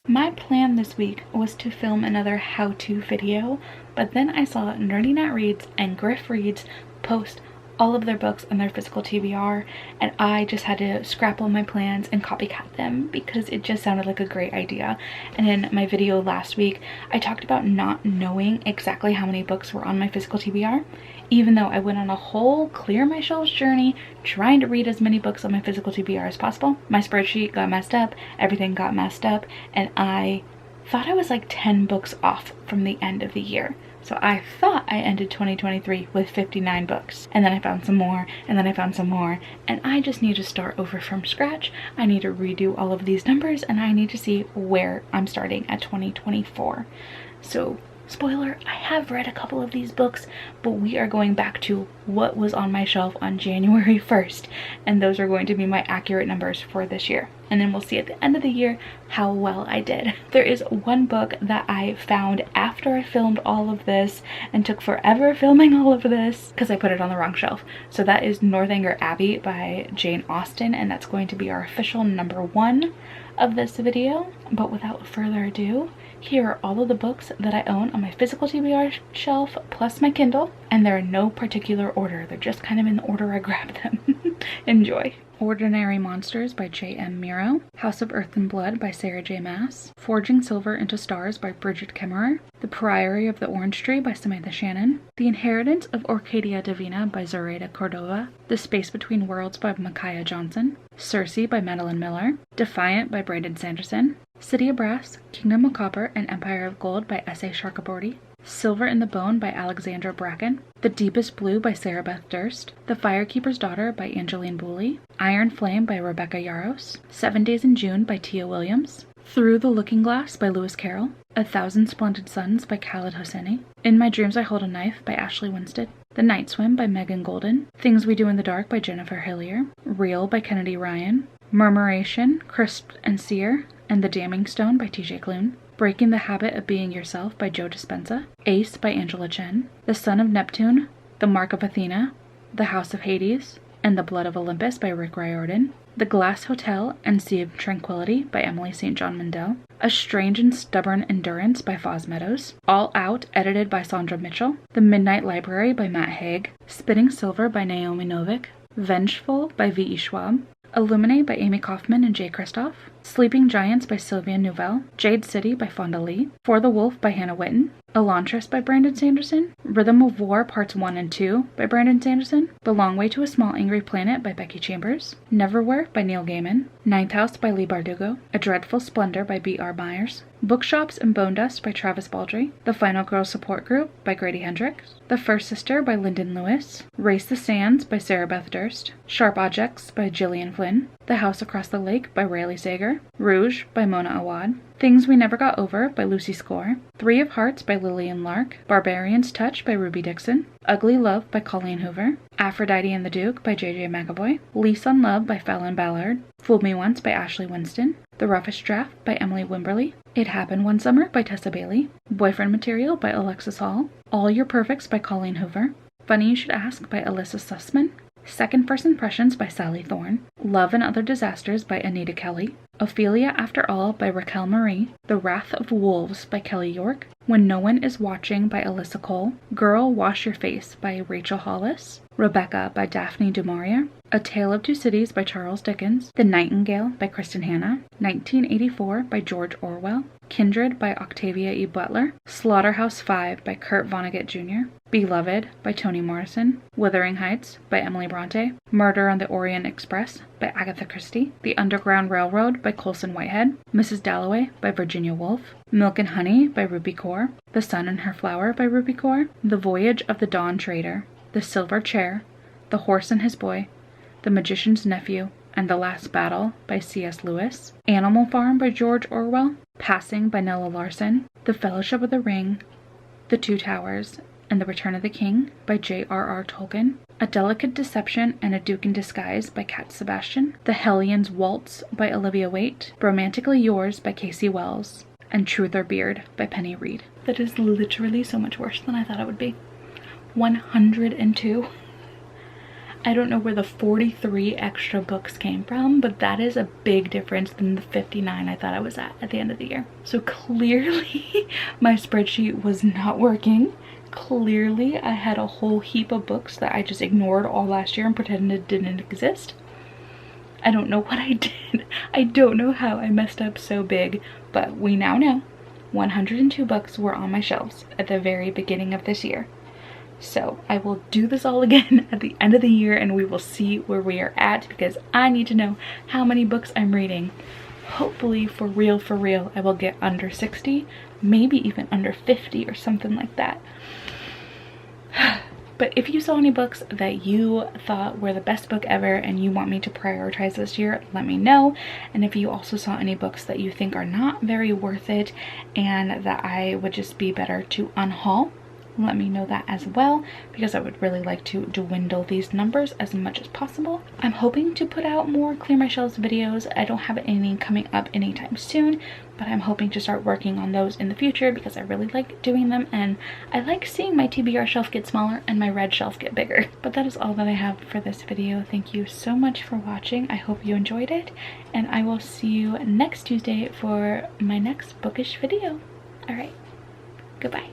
My plan this week was to film another how-to video, but then I saw Nerdy Nat Reads and Griff Reads post all of their books on their physical TBR, and I just had to scrap all my plans and copycat them because it just sounded like a great idea. And in my video last week, I talked about not knowing exactly how many books were on my physical TBR, even though I went on a whole clear my shelves journey trying to read as many books on my physical TBR as possible. My spreadsheet got messed up, everything got messed up, and I thought I was like 10 books off from the end of the year. So I thought I ended 2023 with 59 books, and then I found some more, and then I found some more, and I just need to start over from scratch. I need to redo all of these numbers, and I need to see where I'm starting at 2024. So spoiler, I have read a couple of these books, but we are going back to what was on my shelf on January 1st, and those are going to be my accurate numbers for this year. And then we'll see at the end of the year how well I did. There is one book that I found after I filmed all of this and took forever filming all of this because I put it on the wrong shelf. So that is Northanger Abbey by Jane Austen, and that's going to be our official #1 of this video. But without further ado, here are all of the books that I own on my physical TBR shelf plus my Kindle, and they're in no particular order. They're just kind of in the order I grabbed them. Enjoy. Ordinary Monsters by J. M. Miro, House of Earth and Blood by Sarah J. Maas, Forging Silver into Stars by Bridget Kemmerer, The Priory of the Orange Tree by Samantha Shannon, The Inheritance of Orchidia Divina by Zoraida Cordova, The Space Between Worlds by Micaiah Johnson, Circe by Madeline Miller, Defiant by Brandon Sanderson, City of Brass, Kingdom of Copper, and Empire of Gold by S.A. Sharkaborty, Silver in the Bone by Alexandra Bracken, The Deepest Blue by Sarah Beth Durst, The Firekeeper's Daughter by Angeline Booley, Iron Flame by Rebecca Yarros, 7 Days in June by Tia Williams, Through the Looking Glass by Lewis Carroll, A Thousand Splendid Suns by Khaled Hosseini, In My Dreams I Hold a Knife by Ashley Winstead, The Night Swim by Megan Golden, Things We Do in the Dark by Jennifer Hillier, Real by Kennedy Ryan, Murmuration, Crisp and Sear, and The Damning Stone by TJ Klune, Breaking the Habit of Being Yourself by Joe Dispenza, Ace by Angela Chen, The Son of Neptune, The Mark of Athena, The House of Hades, and The Blood of Olympus by Rick Riordan, The Glass Hotel and Sea of Tranquility by Emily St. John Mandel, A Strange and Stubborn Endurance by Foz Meadows, All Out, edited by Sandra Mitchell, The Midnight Library by Matt Haig, Spitting Silver by Naomi Novik, Vengeful by V.E. Schwab, Illuminate by Amy Kaufman and Jay Kristoff, Sleeping Giants by Sylvia Nouvelle, Jade City by Fonda Lee, For the Wolf by Hannah Whitten, Elantris by Brandon Sanderson, Rhythm of War Parts 1 and 2 by Brandon Sanderson, The Long Way to a Small Angry Planet by Becky Chambers, Neverwhere by Neil Gaiman, Ninth House by Lee Bardugo, A Dreadful Splendor by B.R. Myers, Bookshops and Bone Dust by Travis Baldry, The Final Girl Support Group by Grady Hendrix, The First Sister by Lyndon Lewis, Race the Sands by Sarah Beth Durst, Sharp Objects by Gillian Flynn, The House Across the Lake by Rayleigh Sager, Rouge by Mona Awad, Things We Never Got Over by Lucy Score, Three of Hearts by Lillian Lark, Barbarian's Touch by Ruby Dixon, Ugly Love by Colleen Hoover, Aphrodite and the Duke by J.J. McAvoy, Lease on Love by Fallon Ballard, Fooled Me Once by Ashley Winston, The Roughest Draft by Emily Wimberly, It Happened One Summer by Tessa Bailey, Boyfriend Material by Alexis Hall, All Your Perfects by Colleen Hoover, Funny You Should Ask by Alyssa Sussman, Second First Impressions by Sally Thorne, Love and Other Disasters by Anita Kelly, Ophelia After All by Raquel Marie, The Wrath of Wolves by Kelly York, When No One Is Watching by Alyssa Cole, Girl Wash Your Face by Rachel Hollis, Rebecca by Daphne du Maurier, A Tale of Two Cities by Charles Dickens, The Nightingale by Kristen Hanna, 1984 by George Orwell, Kindred by Octavia E. Butler, Slaughterhouse-Five by Kurt Vonnegut Jr., Beloved by Toni Morrison, Wuthering Heights by Emily Bronte, Murder on the Orient Express by Agatha Christie, The Underground Railroad by Colson Whitehead, Mrs. Dalloway by Virginia Woolf, Milk and Honey by Ruby Kaur, The Sun and Her Flower by Ruby Kaur, The Voyage of the Dawn Trader, The Silver Chair, The Horse and His Boy, The Magician's Nephew, and The Last Battle by C.S. Lewis, Animal Farm by George Orwell, Passing by Nella Larson, The Fellowship of the Ring, The Two Towers, and The Return of the King by J.R.R. Tolkien, A Delicate Deception and a Duke in Disguise by Cat Sebastian, The Hellions Waltz by Olivia Waite, Romantically Yours by Casey Wells, and Truth or Beard by Penny Reed. That is literally so much worse than I thought it would be. 102. I don't know where the 43 extra books came from, but that is a big difference than the 59 I thought I was at the end of the year. So clearly my spreadsheet was not working. Clearly I had a whole heap of books that I just ignored all last year and pretended it didn't exist. I don't know what I did. I don't know how I messed up so big, but we now know 102 books were on my shelves at the very beginning of this year. So I will do this all again at the end of the year and we will see where we are at, because I need to know how many books I'm reading. Hopefully for real, I will get under 60, maybe even under 50 or something like that. But if you saw any books that you thought were the best book ever and you want me to prioritize this year, let me know. And if you also saw any books that you think are not very worth it and that I would just be better to unhaul, let me know that as well, because I would really like to dwindle these numbers as much as possible. I'm hoping to put out more Clear My Shelves videos. I don't have any coming up anytime soon, but I'm hoping to start working on those in the future because I really like doing them and I like seeing my TBR shelf get smaller and my red shelf get bigger. But that is all that I have for this video. Thank you so much for watching. I hope you enjoyed it, and I will see you next Tuesday for my next bookish video. All right, goodbye.